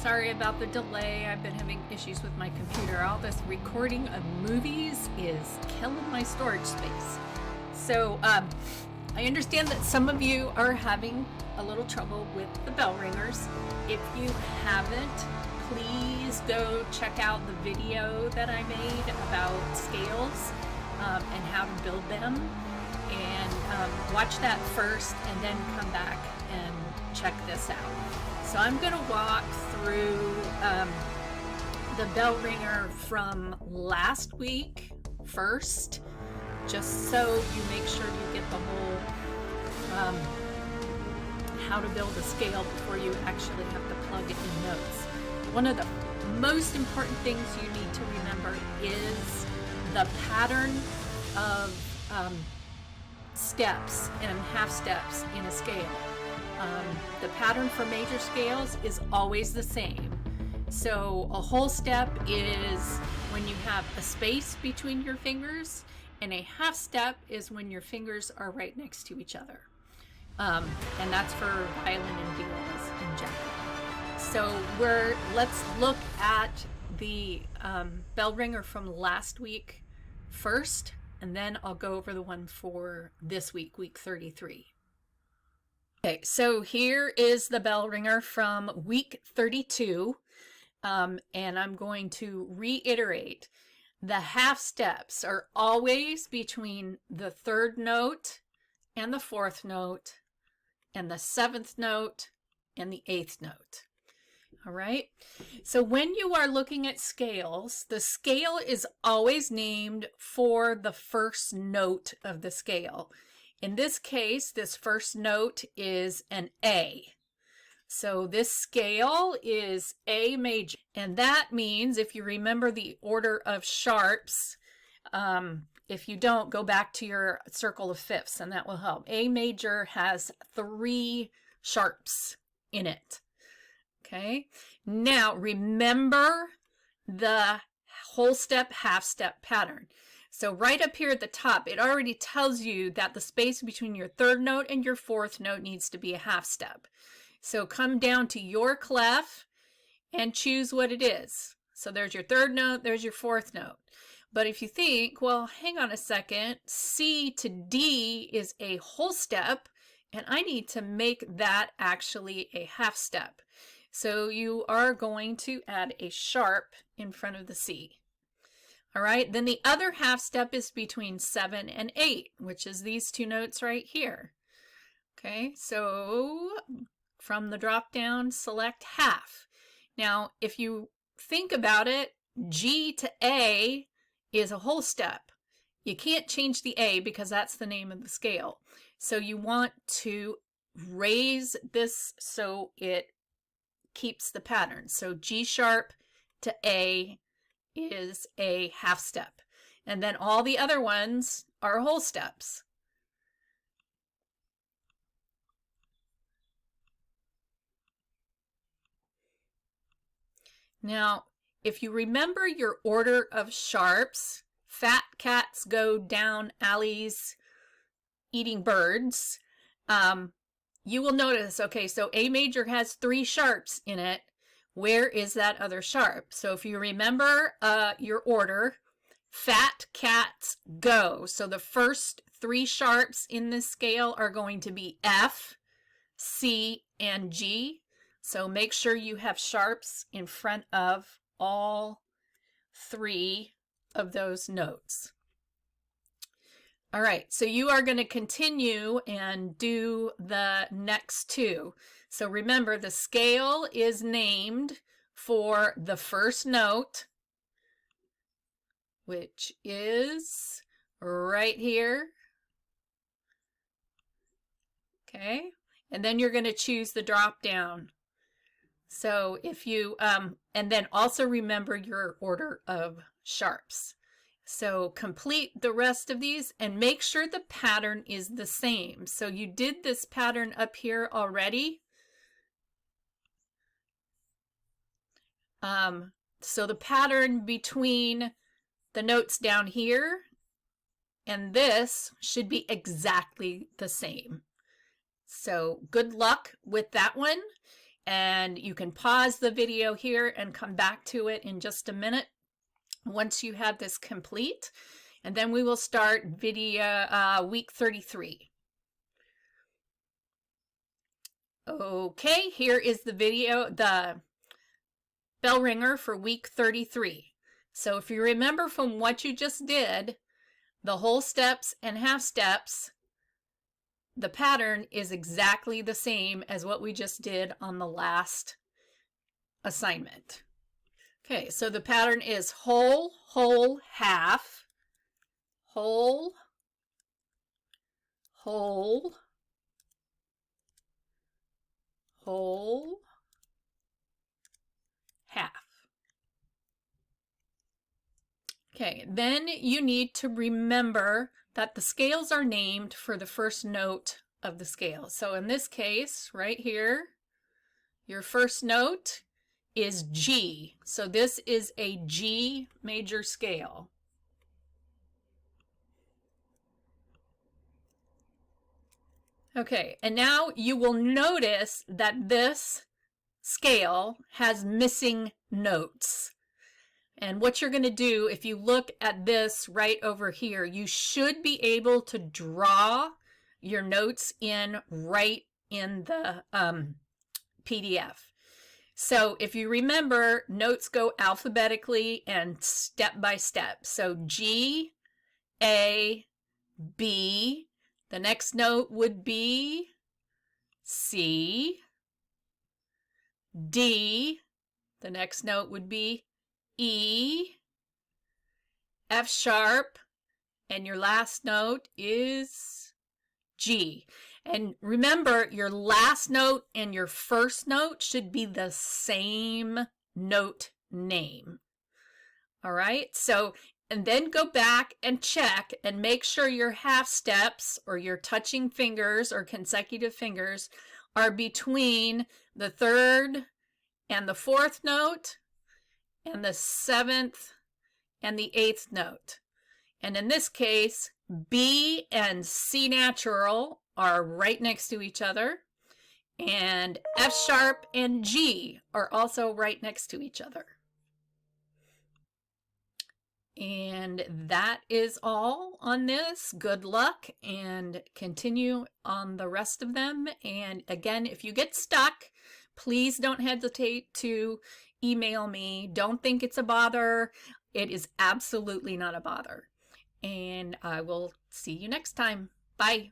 Sorry about the delay. I've been having issues with my computer. All this recording of movies is killing my storage space. So I understand that some of you are having a little trouble with the bell ringers. If you haven't, please go check out the video that I made about scales and how to build them. And watch that first and then come back and check this out. So I'm going to walk through the bell ringer from last week first, just so you make sure you get the whole how to build a scale before you actually have to plug it in notes. One of the most important things you need to remember is the pattern of steps and half steps in a scale. The pattern for major scales is always the same. So a whole step is when you have a space between your fingers, and a half step is when your fingers are right next to each other. And that's for violin and violas in general. So let's look at the bell ringer from last week first, and then I'll go over the one for this week, week 33. Okay, so here is the bell ringer from week 32, and I'm going to reiterate. The half steps are always between the third note and the fourth note, and the seventh note and the eighth note. All right, so when you are looking at scales, the scale is always named for the first note of the scale. In this case, this first note is an A. So this scale is A major. And that means, if you remember the order of sharps, if you don't, go back to your circle of fifths and that will help. A major has 3 sharps in it. Okay. Now remember the whole step, half step pattern. So right up here at the top, it already tells you that the space between your third note and your fourth note needs to be a half step. So come down to your clef and choose what it is. So there's your third note, there's your fourth note. But if you think, well, hang on a second, C to D is a whole step, and I need to make that actually a half step. So you are going to add a sharp in front of the C. All right, then the other half step is between 7 and 8, which is these 2 notes right here. Okay, so from the drop down, select half. Now, if you think about it, G to A is a whole step. You can't change the A because that's the name of the scale. So you want to raise this so it keeps the pattern. So G sharp to A is a half step, and then all the other ones are whole steps. Now, if you remember your order of sharps, fat cats go down alleys eating birds, you will notice, okay, so A major has 3 sharps in it. Where is that other sharp? So if you remember your order, fat cats go. So the first 3 sharps in this scale are going to be F, C, and G. So make sure you have sharps in front of all 3 of those notes. All right, so you are going to continue and do the next 2. So remember, the scale is named for the first note, which is right here. Okay, and then you're going to choose the drop down. So if you, and then also remember your order of sharps. So complete the rest of these and make sure the pattern is the same. So you did this pattern up here already. So the pattern between the notes down here and this should be exactly the same. So good luck with that one. and you can pause the video here and come back to it in just a minute once you have this complete. And then we will start video week 33. Okay, here is the video, the bell ringer for week 33. So if you remember from what you just did, the whole steps and half steps, the pattern is exactly the same as what we just did on the last assignment. Okay, so the pattern is whole, whole, half, whole, whole, whole, half. Okay, then you need to remember that the scales are named for the first note of the scale. So in this case, right here, your first note is G. So this is a G major scale. Okay, and now you will notice that this scale has missing notes. And what you're going to do, if you look at this right over here, you should be able to draw your notes in right in the PDF. So if you remember, notes go alphabetically and step by step. So G, A, B. The next note would be C, D. The next note would be E, F sharp, and your last note is G. And remember, your last note and your first note should be the same note name. All right, so, and then go back and check and make sure your half steps or your touching fingers or consecutive fingers are between the third and the fourth note and the seventh and the eighth note. And in this case, B and C natural are right next to each other, and F sharp and G are also right next to each other. And that is all on this. Good luck and continue on the rest of them. And again, if you get stuck, please don't hesitate to email me. Don't think it's a bother. It is absolutely not a bother. And I will see you next time. Bye.